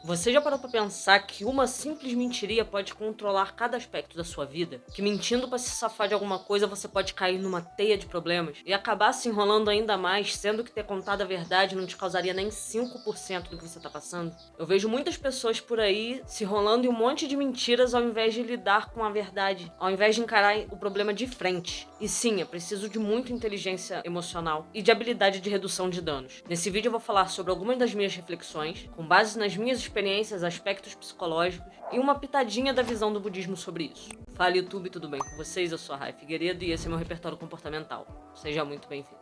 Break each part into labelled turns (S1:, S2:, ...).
S1: Você já parou pra pensar que uma simples mentiria pode controlar cada aspecto da sua vida? Que mentindo pra se safar de alguma coisa você pode cair numa teia de problemas e acabar se enrolando ainda mais, sendo que ter contado a verdade não te causaria nem 5% do que você tá passando? Eu vejo muitas pessoas por aí se enrolando em um monte de mentiras ao invés de lidar com a verdade, ao invés de encarar o problema de frente. E sim, é preciso de muita inteligência emocional e de habilidade de redução de danos. Nesse vídeo eu vou falar sobre algumas das minhas reflexões, com base nas minhas experiências, aspectos psicológicos e uma pitadinha da visão do budismo sobre isso. Fala YouTube, tudo bem com vocês? Eu sou a Rai Figueiredo e esse é meu repertório comportamental. Seja muito bem-vindo.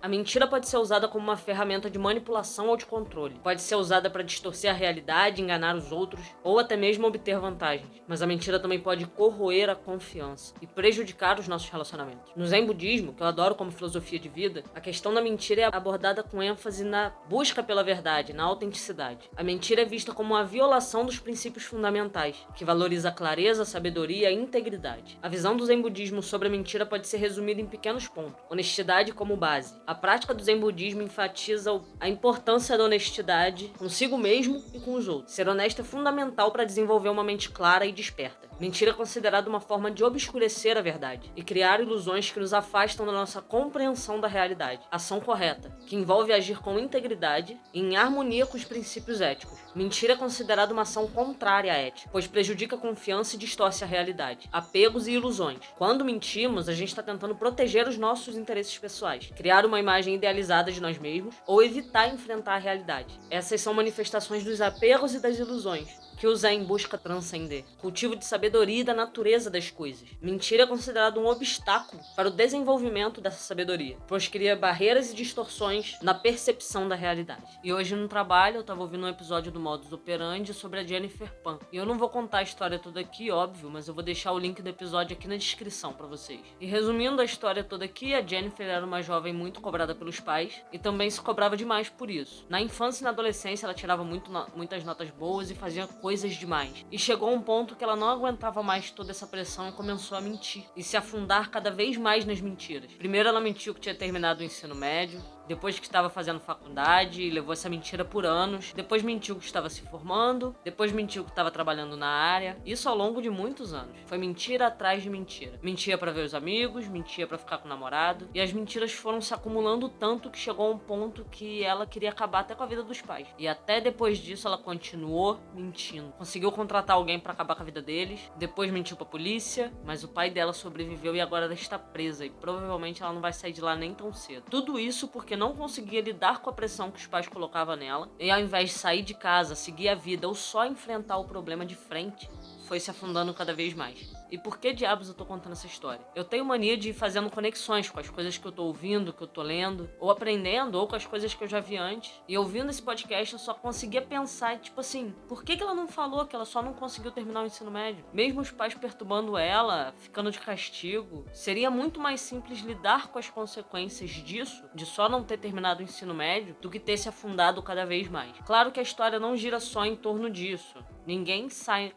S1: A mentira pode ser usada como uma ferramenta de manipulação ou de controle. Pode ser usada para distorcer a realidade, enganar os outros ou até mesmo obter vantagens. Mas a mentira também pode corroer a confiança e prejudicar os nossos relacionamentos. No Zen Budismo, que eu adoro como filosofia de vida, a questão da mentira é abordada com ênfase na busca pela verdade, na autenticidade. A mentira é vista como uma violação dos princípios fundamentais, que valoriza a clareza, a sabedoria e a integridade. A visão do Zen Budismo sobre a mentira pode ser resumida em pequenos pontos. Honestidade como base. A prática do Zen Budismo enfatiza a importância da honestidade consigo mesmo e com os outros. Ser honesto é fundamental para desenvolver uma mente clara e desperta. Mentira é considerada uma forma de obscurecer a verdade e criar ilusões que nos afastam da nossa compreensão da realidade. Ação correta, que envolve agir com integridade e em harmonia com os princípios éticos. Mentira é considerada uma ação contrária à ética, pois prejudica a confiança e distorce a realidade. Apegos e ilusões. Quando mentimos, a gente está tentando proteger os nossos interesses pessoais, criar uma imagem idealizada de nós mesmos ou evitar enfrentar a realidade. Essas são manifestações dos apegos e das ilusões que o Zen busca transcender. Cultivo de sabedoria e da natureza das coisas. Mentira é considerado um obstáculo para o desenvolvimento dessa sabedoria, pois cria barreiras e distorções na percepção da realidade. E hoje no trabalho eu estava ouvindo um episódio do Modus Operandi sobre a Jennifer Pan. E eu não vou contar a história toda aqui, óbvio, mas eu vou deixar o link do episódio aqui na descrição para vocês. E resumindo a história toda aqui, a Jennifer era uma jovem muito cobrada pelos pais e também se cobrava demais por isso. Na infância e na adolescência ela tirava muitas notas boas e fazia coisas demais. E chegou a um ponto que ela não aguentava mais toda essa pressão e começou a mentir e se afundar cada vez mais nas mentiras. Primeiro ela mentiu que tinha terminado o ensino médio, depois que estava fazendo faculdade e levou essa mentira por anos, depois mentiu que estava se formando, depois mentiu que estava trabalhando na área, isso ao longo de muitos anos. Foi mentira atrás de mentira. Mentia pra ver os amigos, mentia pra ficar com o namorado, e as mentiras foram se acumulando tanto que chegou a um ponto que ela queria acabar até com a vida dos pais. E até depois disso ela continuou mentindo. Conseguiu contratar alguém pra acabar com a vida deles, depois mentiu pra polícia, mas o pai dela sobreviveu e agora ela está presa e provavelmente ela não vai sair de lá nem tão cedo. Tudo isso porque não conseguia lidar com a pressão que os pais colocavam nela e ao invés de sair de casa, seguir a vida ou só enfrentar o problema de frente, foi se afundando cada vez mais. E por que diabos eu tô contando essa história? Eu tenho mania de ir fazendo conexões com as coisas que eu tô ouvindo, que eu tô lendo, ou aprendendo, ou com as coisas que eu já vi antes. E ouvindo esse podcast eu só conseguia pensar, tipo assim, por que ela não falou que ela só não conseguiu terminar o ensino médio? Mesmo os pais perturbando ela, ficando de castigo, seria muito mais simples lidar com as consequências disso, de só não ter terminado o ensino médio, do que ter se afundado cada vez mais. Claro que a história não gira só em torno disso. Ninguém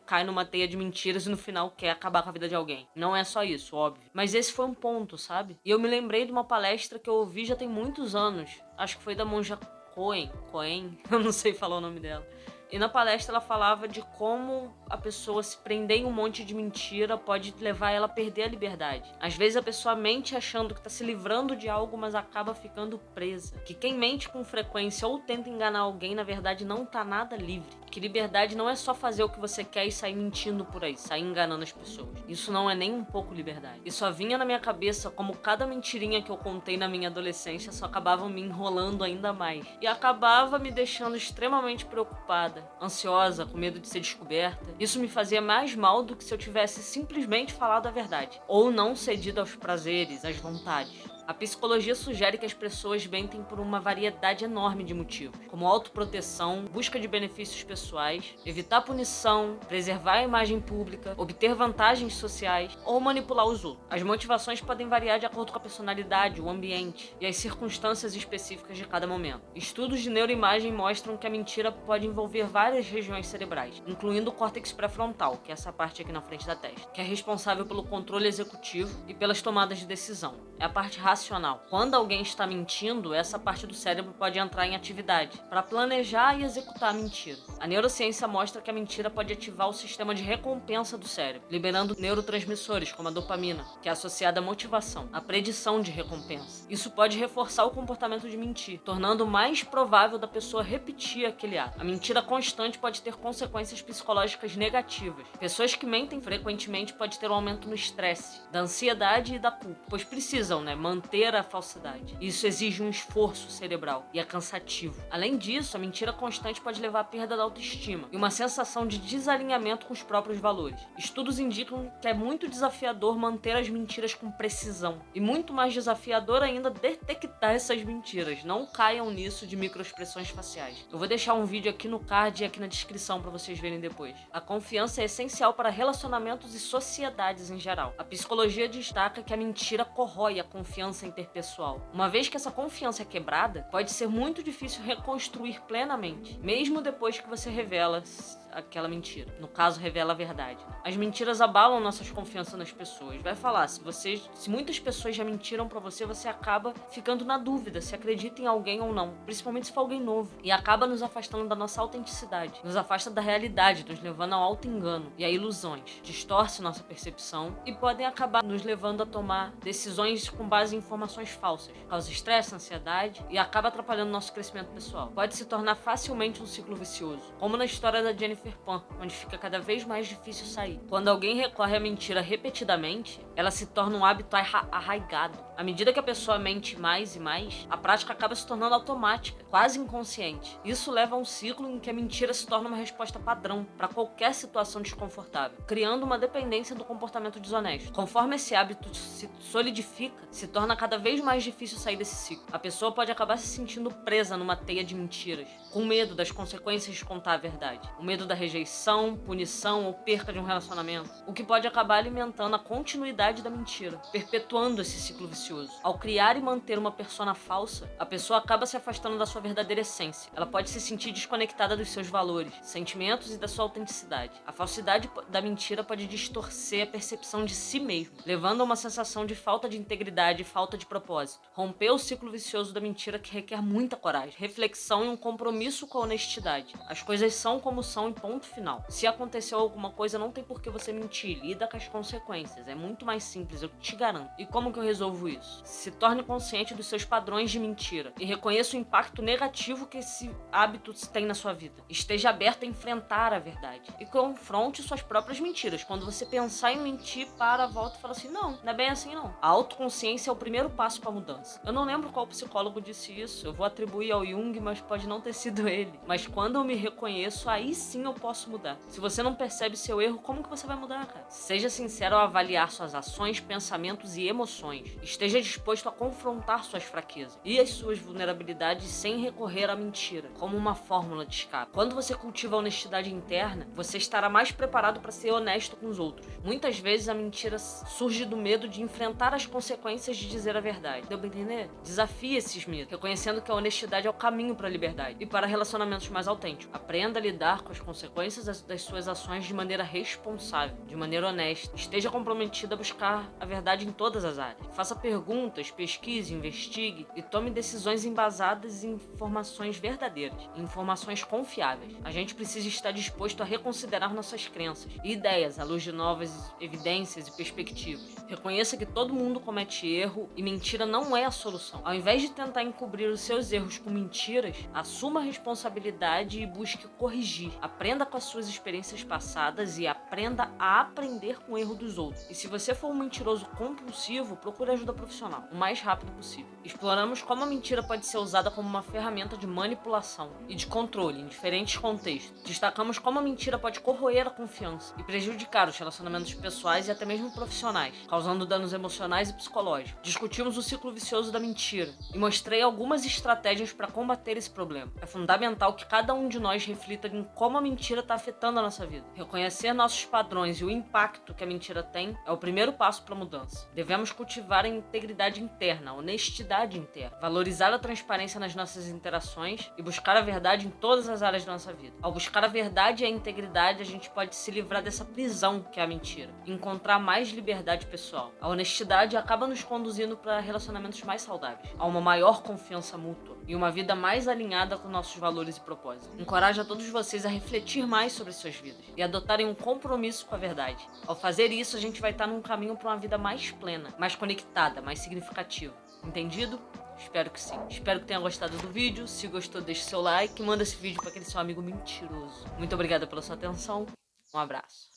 S1: cai numa teia de mentiras e no final quer acabar com a vida de alguém. Não é só isso, óbvio. Mas esse foi um ponto, sabe? E eu me lembrei de uma palestra que eu ouvi já tem muitos anos. Acho que foi da monja Coen, eu não sei falar o nome dela. E na palestra ela falava de como a pessoa se prender em um monte de mentira pode levar ela a perder a liberdade. Às vezes a pessoa mente achando que tá se livrando de algo, mas acaba ficando presa. Que quem mente com frequência ou tenta enganar alguém, na verdade não tá nada livre. Que liberdade não é só fazer o que você quer e sair mentindo por aí, sair enganando as pessoas. Isso não é nem um pouco liberdade. E só vinha na minha cabeça como cada mentirinha que eu contei na minha adolescência só acabavam me enrolando ainda mais. E acabava me deixando extremamente preocupada, ansiosa, com medo de ser descoberta. Isso me fazia mais mal do que se eu tivesse simplesmente falado a verdade, ou não cedido aos prazeres, às vontades. A psicologia sugere que as pessoas mentem por uma variedade enorme de motivos, como autoproteção, busca de benefícios pessoais, evitar punição, preservar a imagem pública, obter vantagens sociais ou manipular os outros. As motivações podem variar de acordo com a personalidade, o ambiente e as circunstâncias específicas de cada momento. Estudos de neuroimagem mostram que a mentira pode envolver várias regiões cerebrais, incluindo o córtex pré-frontal, que é essa parte aqui na frente da testa, que é responsável pelo controle executivo e pelas tomadas de decisão. É a parte racional racional. Quando alguém está mentindo, essa parte do cérebro pode entrar em atividade para planejar e executar a mentira. A neurociência mostra que a mentira pode ativar o sistema de recompensa do cérebro, liberando neurotransmissores como a dopamina, que é associada à motivação, à predição de recompensa. Isso pode reforçar o comportamento de mentir, tornando mais provável da pessoa repetir aquele ato. A mentira constante pode ter consequências psicológicas negativas. Pessoas que mentem frequentemente podem ter um aumento no estresse, da ansiedade e da culpa, pois precisam, manter a falsidade. Isso exige um esforço cerebral e é cansativo. Além disso, a mentira constante pode levar à perda da autoestima e uma sensação de desalinhamento com os próprios valores. Estudos indicam que é muito desafiador manter as mentiras com precisão e muito mais desafiador ainda detectar essas mentiras. Não caiam nisso de microexpressões faciais. Eu vou deixar um vídeo aqui no card e aqui na descrição para vocês verem depois. A confiança é essencial para relacionamentos e sociedades em geral. A psicologia destaca que a mentira corrói a confiança interpessoal. Uma vez que essa confiança é quebrada, pode ser muito difícil reconstruir plenamente, mesmo depois que você revela aquela mentira. No caso, revela a verdade. As mentiras abalam nossas confianças nas pessoas. Vai falar, se muitas pessoas já mentiram pra você, você acaba ficando na dúvida se acredita em alguém ou não, principalmente se for alguém novo, e acaba nos afastando da nossa autenticidade, nos afasta da realidade, nos levando ao auto-engano e a ilusões, distorce nossa percepção e podem acabar nos levando a tomar decisões com base em informações falsas, causa estresse, ansiedade e acaba atrapalhando nosso crescimento pessoal. Pode se tornar facilmente um ciclo vicioso, como na história da Jennifer Pan, onde fica cada vez mais difícil sair. Quando alguém recorre à mentira repetidamente, ela se torna um hábito arraigado. À medida que a pessoa mente mais e mais, a prática acaba se tornando automática, quase inconsciente. Isso leva a um ciclo em que a mentira se torna uma resposta padrão para qualquer situação desconfortável, criando uma dependência do comportamento desonesto. Conforme esse hábito se solidifica, se torna cada vez mais difícil sair desse ciclo. A pessoa pode acabar se sentindo presa numa teia de mentiras, com medo das consequências de contar a verdade, o medo da rejeição, punição ou perca de um relacionamento, o que pode acabar alimentando a continuidade da mentira, perpetuando esse ciclo vicioso. Ao criar e manter uma persona falsa, a pessoa acaba se afastando da sua verdadeira essência. Ela pode se sentir desconectada dos seus valores, sentimentos e da sua autenticidade. A falsidade da mentira pode distorcer a percepção de si mesmo, levando a uma sensação de falta de integridade e falta de propósito. Romper o ciclo vicioso da mentira que requer muita coragem, reflexão e um compromisso com a honestidade. As coisas são como são e ponto final. Se aconteceu alguma coisa, não tem por que você mentir. Lida com as consequências. É muito mais simples, eu te garanto. E como que eu resolvo isso? Se torne consciente dos seus padrões de mentira e reconheça o impacto negativo que esse hábito tem na sua vida. Esteja aberto a enfrentar a verdade e confronte suas próprias mentiras. Quando você pensar em mentir, para a volta e fala assim, não é bem assim não. A autoconsciência é o primeiro passo para a mudança. Eu não lembro qual psicólogo disse isso, eu vou atribuir ao Jung, mas pode não ter sido ele. Mas quando eu me reconheço, aí sim eu posso mudar. Se você não percebe seu erro, como que você vai mudar, cara? Seja sincero ao avaliar suas ações, pensamentos e emoções. Esteja disposto a confrontar suas fraquezas e as suas vulnerabilidades sem recorrer à mentira, como uma fórmula de escape. Quando você cultiva a honestidade interna, você estará mais preparado para ser honesto com os outros. Muitas vezes a mentira surge do medo de enfrentar as consequências de dizer a verdade. Deu pra entender? Desafie esses medos, reconhecendo que a honestidade é o caminho para a liberdade e para relacionamentos mais autênticos. Aprenda a lidar com as consequências das suas ações de maneira responsável, de maneira honesta. Esteja comprometido a buscar a verdade em todas as áreas. Faça perguntas, pesquise, investigue e tome decisões embasadas em informações verdadeiras, em informações confiáveis. A gente precisa estar disposto a reconsiderar nossas crenças e ideias à luz de novas evidências e perspectivas. Reconheça que todo mundo comete erro e mentira não é a solução. Ao invés de tentar encobrir os seus erros com mentiras, assuma a responsabilidade e busque corrigir. Aprenda com as suas experiências passadas e aprenda a aprender com o erro dos outros. E se você for um mentiroso compulsivo, procure ajuda profissional o mais rápido possível. Exploramos como a mentira pode ser usada como uma ferramenta de manipulação e de controle em diferentes contextos. Destacamos como a mentira pode corroer a confiança e prejudicar os relacionamentos pessoais e até mesmo profissionais, causando danos emocionais e psicológicos. Discutimos o ciclo vicioso da mentira e mostrei algumas estratégias para combater esse problema. É fundamental que cada um de nós reflita em como a mentira está afetando a nossa vida. Reconhecer nossos padrões e o impacto que a mentira tem é o primeiro primeiro passo para a mudança. Devemos cultivar a integridade interna, a honestidade interna, valorizar a transparência nas nossas interações e buscar a verdade em todas as áreas da nossa vida. Ao buscar a verdade e a integridade, a gente pode se livrar dessa prisão que é a mentira, e encontrar mais liberdade pessoal. A honestidade acaba nos conduzindo para relacionamentos mais saudáveis, a uma maior confiança mútua e uma vida mais alinhada com nossos valores e propósitos. Encorajo a todos vocês a refletir mais sobre suas vidas e adotarem um compromisso com a verdade. Ao fazer isso, a gente vai estar num caminho para uma vida mais plena, mais conectada, mais significativa. Entendido? Espero que sim. Espero que tenha gostado do vídeo. Se gostou, deixe seu like e manda esse vídeo para aquele seu amigo mentiroso. Muito obrigada pela sua atenção. Um abraço.